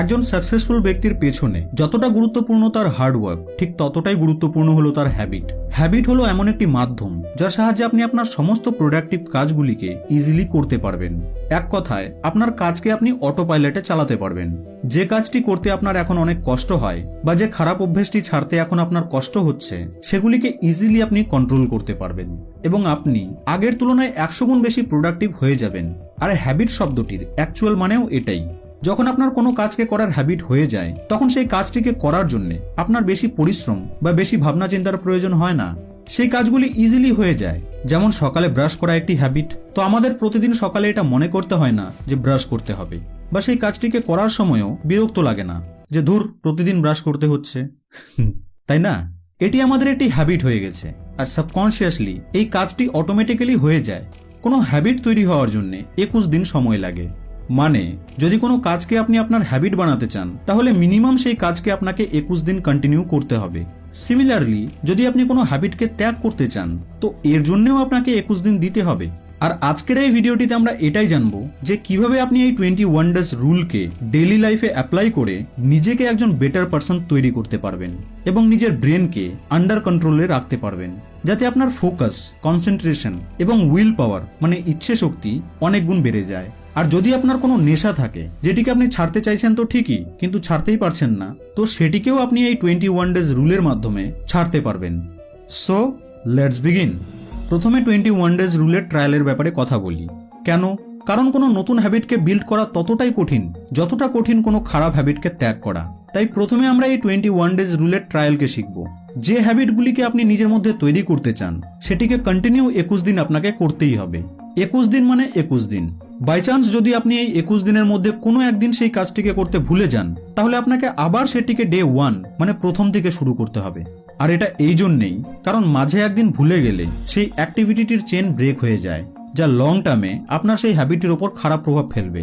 একজন সাকসেসফুল ব্যক্তির পেছনে যতটা গুরুত্বপূর্ণ তার হার্ডওয়ার্ক, ঠিক ততটাই গুরুত্বপূর্ণ হলো তার হ্যাবিট। হ্যাবিট হলো এমন একটি মাধ্যম যার সাহায্যে আপনি আপনার সমস্ত প্রোডাক্টিভ কাজগুলিকে ইজিলি করতে পারবেন। এক কথায়, আপনার কাজকে আপনি অটো পাইলটে চালাতে পারবেন। যে কাজটি করতে আপনার এখন অনেক কষ্ট হয় বা যে খারাপ অভ্যেসটি ছাড়তে এখন আপনার কষ্ট হচ্ছে, সেগুলিকে ইজিলি আপনি কন্ট্রোল করতে পারবেন এবং আপনি আগের তুলনায় 100 গুণ বেশি প্রোডাক্টিভ হয়ে যাবেন। আর হ্যাবিট শব্দটির অ্যাকচুয়াল মানেও এটাই। যখন আপনার কোনো কাজকে করার হ্যাবিট হয়ে যায়, তখন সেই কাজটিকে করার জন্য আপনার বেশি পরিশ্রম বা বেশি ভাবনা চিন্তার প্রয়োজন হয় না। সেই কাজগুলি ইজিলি হয়ে যায়। যেমন সকালে ব্রাশ করা একটি হ্যাবিট, তো আমাদের প্রতিদিন সকালে এটা মনে করতে হয় না যে ব্রাশ করতে হবে, বা সেই কাজটিকে করার সময়ও বিরক্ত লাগে না যে ধুর প্রতিদিন ব্রাশ করতে হচ্ছে, তাই না? এটি আমাদের একটি হ্যাবিট হয়ে গেছে, আর সাবকনশিয়াসলি এই কাজটি অটোমেটিক্যালি হয়ে যায়। কোনো হ্যাবিট তৈরি হওয়ার জন্য 21 দিন সময় লাগে। মানে যদি কোনো কাজকে আপনি আপনার হ্যাবিট বানাতে চান, তাহলে মিনিমাম সেই কাজকে আপনাকে 21 দিন কন্টিনিউ করতে হবে। সিমিলারলি, যদি আপনি কোনো হ্যাবিটকে ত্যাগ করতে চান, তো এর জন্যও আপনাকে 21 দিন দিতে হবে। আর আজকের এই ভিডিওটিতে আমরা এটাই জানবো যে কিভাবে আপনি এই 21 ডেজ রুলকে ডেইলি লাইফে অ্যাপ্লাই করে নিজেকে একজন বেটার পারসন তৈরি করতে পারবেন এবং নিজের ব্রেনকে আন্ডার কন্ট্রোলে রাখতে পারবেন, যাতে আপনার ফোকাস, কনসেন্ট্রেশন এবং উইল পাওয়ার মানে ইচ্ছে শক্তি অনেক গুণ বেড়ে যায়। আর যদি আপনার কোনো নেশা থাকে যেটিকে আপনি ছাড়তে চাইছেন তো ঠিকই, কিন্তু ছাড়তেই পারছেন না, তো সেটিকেও আপনি এই 21 ডেজ রুলের মাধ্যমে ছাড়তে পারবেন। So let's begin. প্রথমে 21 ডেজ রুলের ট্রায়ালের ব্যাপারে কথা বলি। কেন? কারণ কোনো নতুন হ্যাবিটকে বিল্ড করা ততটাই কঠিন যতটা কঠিন কোনো খারাপ হ্যাবিটকে ত্যাগ করা। তাই প্রথমে আমরা এই 21 ডেজ রুলের ট্রায়ালকে শিখব। যে হ্যাবিটগুলিকে আপনি নিজের মধ্যে তৈরি করতে চান, সেটিকে কন্টিনিউ 21 দিন আপনাকে করতেই হবে। 21 দিন মানে 21 দিন। বাই চান্স যদি আপনি এই 21 দিনের মধ্যে কোনো একদিন সেই কাজটিকে করতে ভুলে যান, তাহলে আপনাকে আবার সেটিকে ডে 1 মানে প্রথম থেকে শুরু করতে হবে। আর এটা এই জন্যেই কারণ মাঝে একদিন ভুলে গেলে সেই অ্যাক্টিভিটির চেন ব্রেক হয়ে যায়, যা লং টার্মে আপনার সেই হ্যাবিটের ওপর খারাপ প্রভাব ফেলবে।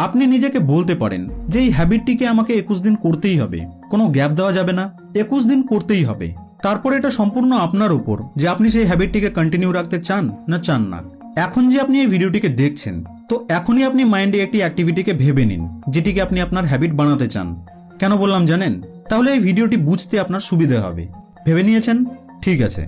আপনি নিজেকে বলতে পারেন যে এই হ্যাবিটটিকে আমাকে 21 দিন করতেই হবে, কোনো গ্যাপ দেওয়া যাবে না, 21 দিন করতেই হবে। তারপর এটা সম্পূর্ণ আপনার উপর যে আপনি সেই হ্যাবিটটিকে কন্টিনিউ রাখতে চান না চান না। এখন যে আপনি এই ভিডিওটিকে দেখছেন, তো এখনই আপনি মাইন্ডে একটি অ্যাক্টিভিটিকে ভেবে নিন যেটিকে আপনি আপনার হ্যাবিট বানাতে চান। কেন বললাম জানেন? তাহলে এই ভিডিওটি বুঝতে আপনার সুবিধা হবে। ভেবে নিয়েছেন? ঠিক আছে।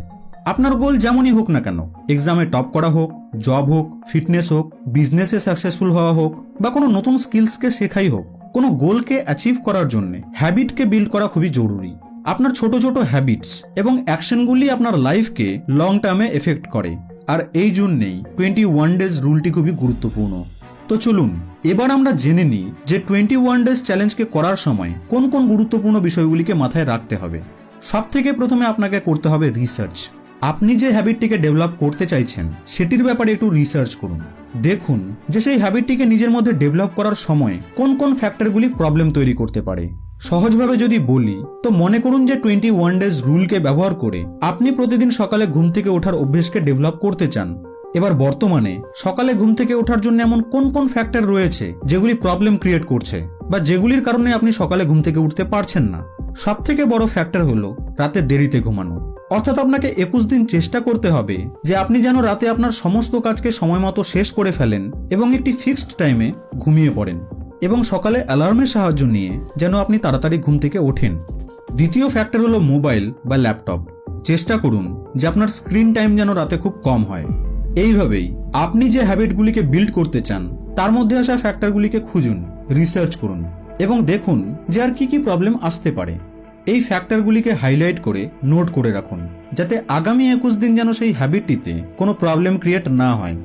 আপনার গোল যেমনই হোক না কেন, এক্সামে টপ করা হোক, জব হোক, ফিটনেস হোক, বিজনেসে সাকসেসফুল হওয়া হোক, বা কোনো নতুন স্কিলসকে শেখাই হোক, কোনো গোলকে অ্যাচিভ করার জন্য হ্যাবিটকে বিল্ড করা খুবই জরুরি। আপনার ছোট ছোট হ্যাবিটস এবং অ্যাকশনগুলি আপনার লাইফকে লং টার্মে এফেক্ট করে। আর এই জন্যেই 21 ডেজ রুলটি খুবই গুরুত্বপূর্ণ। তো চলুন এবার আমরা জেনে নিই যে 21 ডেজ চ্যালেঞ্জকে করার সময় কোন কোন গুরুত্বপূর্ণ বিষয়গুলিকে মাথায় রাখতে হবে। সব থেকে প্রথমে আপনাকে করতে হবে রিসার্চ। আপনি যে হ্যাবিটটিকে ডেভেলপ করতে চাইছেন সেটির ব্যাপারে একটু রিসার্চ করুন। দেখুন যে সেই হ্যাবিটটিকে নিজের মধ্যে ডেভেলপ করার সময় কোন কোন ফ্যাক্টরগুলি প্রবলেম তৈরি করতে পারে। সহজভাবে যদি বলি, তো মনে করুন যে 21 ডেজ রুলকে ব্যবহার করে আপনি প্রতিদিন সকালে ঘুম থেকে ওঠার অভ্যেসকে ডেভেলপ করতে চান। এবার বর্তমানে সকালে ঘুম থেকে ওঠার জন্য এমন কোন কোন ফ্যাক্টর রয়েছে যেগুলি প্রবলেম ক্রিয়েট করছে, বা যেগুলির কারণে আপনি সকালে ঘুম থেকে উঠতে পারছেন না। সব থেকে বড় ফ্যাক্টর হলো রাতে দেরিতে ঘুমানো। অর্থাৎ আপনাকে 21 দিন চেষ্টা করতে হবে যে আপনি যেন রাতে আপনার সমস্ত কাজকে সময় মতো শেষ করে ফেলেন এবং একটি ফিক্সড টাইমে ঘুমিয়ে পড়েন, এবং সকালে অ্যালার্মের সাহায্য নিয়ে যেন আপনি তাড়াতাড়ি ঘুম থেকে ওঠেন। দ্বিতীয় ফ্যাক্টর হলো মোবাইল বা ল্যাপটপ। চেষ্টা করুন যে আপনার স্ক্রিন টাইম যেন রাতে খুব কম হয়। এইভাবেই আপনি যে হ্যাবিটগুলিকে বিল্ড করতে চান তার মধ্যে আসা ফ্যাক্টরগুলিকে খুঁজুন, রিসার্চ করুন এবং দেখুন যে আর কি কি প্রবলেম আসতে পারে। এই ফ্যাক্টরগুলিকে হাইলাইট করে নোট করে রাখুন, যাতে আগামী 21 দিন যেন সেই হ্যাবিটটিতে কোনো প্রবলেম ক্রিয়েট না হয়।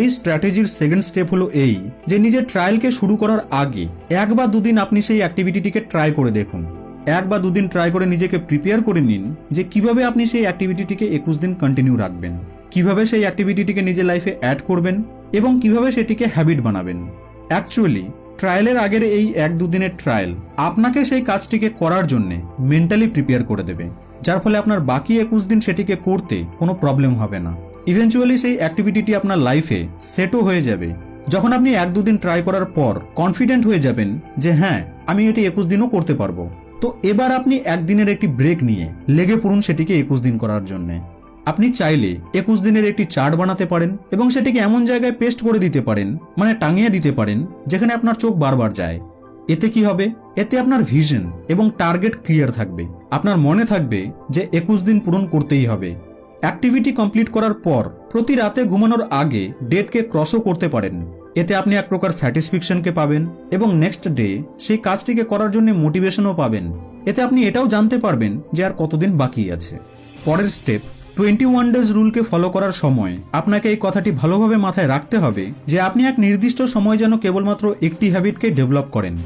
এই স্ট্র্যাটেজির সেকেন্ড স্টেপ হলো এই যে নিজের ট্রায়ালকে শুরু করার আগে 1 বা 2 দিন আপনি সেই অ্যাক্টিভিটিটিকে ট্রাই করে দেখুন। 1 বা 2 দিন ট্রাই করে নিজেকে প্রিপেয়ার করে নিন যে কিভাবে আপনি সেই অ্যাক্টিভিটিটিকে 21 দিন কন্টিনিউ রাখবেন, কিভাবে সেই অ্যাক্টিভিটিটিকে নিজের লাইফে অ্যাড করবেন এবং কিভাবে সেটিকে হ্যাবিট বানাবেন। অ্যাকচুয়ালি ট্রায়ালের আগের এই 1-2 দিনের ট্রায়াল আপনাকে সেই কাজটিকে করার জন্য মেন্টালি প্রিপেয়ার করে দেবে, যার ফলে আপনার বাকি 21 দিন সেটিকে করতে কোনো প্রবলেম হবে না। ইভেন্চুয়ালি সেই অ্যাক্টিভিটিটি আপনার লাইফে সেটও হয়ে যাবে। যখন আপনি 1-2 দিন ট্রাই করার পর কনফিডেন্ট হয়ে যাবেন যে হ্যাঁ, আমি এটি 21 দিনও করতে পারবো, তো এবার আপনি একদিনের একটি ব্রেক নিয়ে লেগে পড়ুন সেটিকে 21 দিন করার জন্য। আপনি চাইলে 21 দিনের একটি চার্ট বানাতে পারেন এবং সেটিকে এমন জায়গায় পেস্ট করে দিতে পারেন, মানে টাঙিয়ে দিতে পারেন যেখানে আপনার চোখ বারবার যায়। এতে কি হবে? এতে আপনার ভিশন এবং টার্গেট ক্লিয়ার থাকবে। আপনার মনে থাকবে যে 21 দিন পূরণ করতেই হবে। অ্যাক্টিভিটি কমপ্লিট করার পর প্রতি রাতে ঘুমানোর আগে ডেটকে ক্রসও করতে পারেন। এতে আপনি এক প্রকার স্যাটিসফ্যাকশনকে পাবেন এবং নেক্সট ডে সেই কাজটিকে করার জন্য মোটিভেশনও পাবেন। এতে আপনি এটাও জানতে পারবেন যে আর কতদিন বাকি আছে। পরের স্টেপ, 21 ডেজ রুলকে ফলো করার সময় আপনাকে এই কথাটি ভালোভাবে মাথায় রাখতে হবে যে আপনি এক নির্দিষ্ট সময় যেন কেবলমাত্র একটি হ্যাবিটকে ডেভেলপ করেন।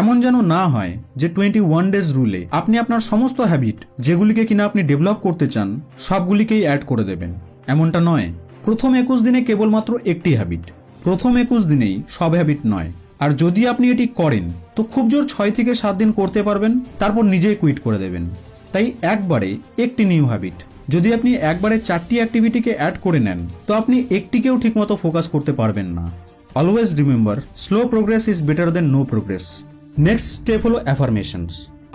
এমন যেন না হয় যে 21 ডেজ রুলে আপনি আপনার সমস্ত হ্যাবিট যেগুলিকে কিনা আপনি ডেভেলপ করতে চান সবগুলিকেই অ্যাড করে দেবেন। এমনটা নয়। প্রথম 21 দিনে কেবলমাত্র একটি হ্যাবিট, প্রথম 21 দিনেই সব হ্যাবিট নয়। আর যদি আপনি এটি করেন তো খুব জোর 6 থেকে 7 দিন করতে পারবেন, তারপর নিজেই কুইট করে দেবেন। তাই একবারে একটি নিউ হ্যাবিট। যদি আপনি একবারে 4টি অ্যাক্টিভিটিকে অ্যাড করে নেন তো আপনি একটিকেও ঠিকমতো ফোকাস করতে পারবেন না। Always remember, slow progress is better than no progress. Next step হলো অ্যাফার্মেশনস।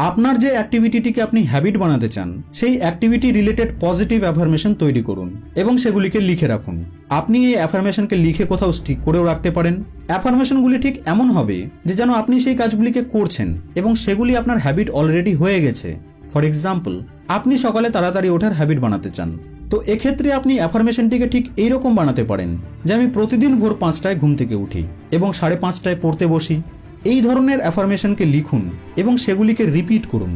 আপনার যে অ্যাক্টিভিটিটিকে আপনি হ্যাবিট বানাতে চান সেই অ্যাক্টিভিটি রিলেটেড পজিটিভ অ্যাফার্মেশন তৈরি করুন এবং সেগুলিকে লিখে রাখুন। আপনি এই অ্যাফার্মেশনকে লিখে কোথাও স্টিক করেও রাখতে পারেন। অ্যাফার্মেশনগুলি ঠিক এমন হবে যে যেন আপনি সেই কাজগুলিকে করছেন এবং সেগুলি আপনার হ্যাবিট অলরেডি হয়ে গেছে। ফর এক্সাম্পল, আপনি সকালে তাড়াতাড়ি ওঠার হ্যাবিট বানাতে চান, তো এক্ষেত্রে আপনি অ্যাফার্মেশনটিকে ঠিক এইরকম বানাতে পারেন যে আমি প্রতিদিন ভোর 5টায় ঘুম থেকে উঠি এবং 5:30টায় পড়তে বসি। এই ধরনের অ্যাফার্মেশনকে লিখুন এবং সেগুলিকে রিপিট করুন।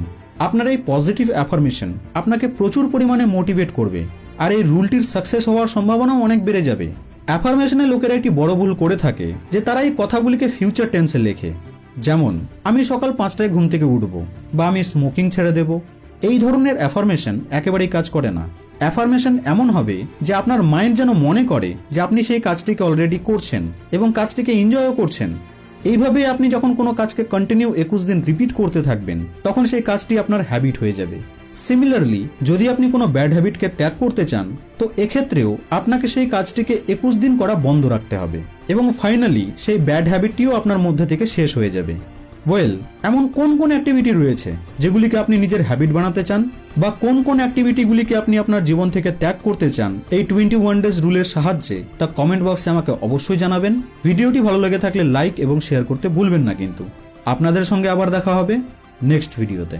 আপনার এই পজিটিভ অ্যাফার্মেশন আপনাকে প্রচুর পরিমাণে মোটিভেট করবে আর এই রুলটির সাকসেস হওয়ার সম্ভাবনাও অনেক বেড়ে যাবে। অ্যাফার্মেশনে লোকেরা একটি বড় ভুল করে থাকে যে তারা এই কথাগুলিকে ফিউচার টেন্সে লেখে, যেমন আমি সকাল 5টায় ঘুম থেকে উঠব বা আমি স্মোকিং ছেড়ে দেব। এই ধরনের অ্যাফার্মেশন একেবারেই কাজ করে না। অ্যাফার্মেশন এমন হবে যে আপনার মাইন্ড যেন মনে করে যে আপনি সেই কাজটিকে অলরেডি করছেন এবং কাজটিকে এনজয়ও করছেন। এইভাবে আপনি যখন কোনো কাজকে কন্টিনিউ 21 দিন রিপিট করতে থাকবেন তখন সেই কাজটি আপনার হ্যাবিট হয়ে যাবে। সিমিলারলি, যদি আপনি কোনো ব্যাড হ্যাবিটকে ত্যাগ করতে চান তো এক্ষেত্রেও আপনাকে সেই কাজটিকে 21 দিন করা বন্ধ রাখতে হবে এবং ফাইনালি সেই ব্যাড হ্যাবিটটিও আপনার মধ্যে থেকে শেষ হয়ে যাবে। ওয়েল, এমন কোন কোন অ্যাক্টিভিটি রয়েছে যেগুলিকে আপনি নিজের হ্যাবিট বানাতে চান, বা কোন কোন অ্যাক্টিভিটিগুলিকে আপনি আপনার জীবন থেকে ত্যাগ করতে চান এই 21 ডেজ রুলের সাহায্যে, তা কমেন্ট বক্সে আমাকে অবশ্যই জানাবেন। ভিডিওটি ভালো লেগে থাকলে লাইক এবং শেয়ার করতে ভুলবেন না কিন্তু। আপনাদের সঙ্গে আবার দেখা হবে নেক্সট ভিডিওতে।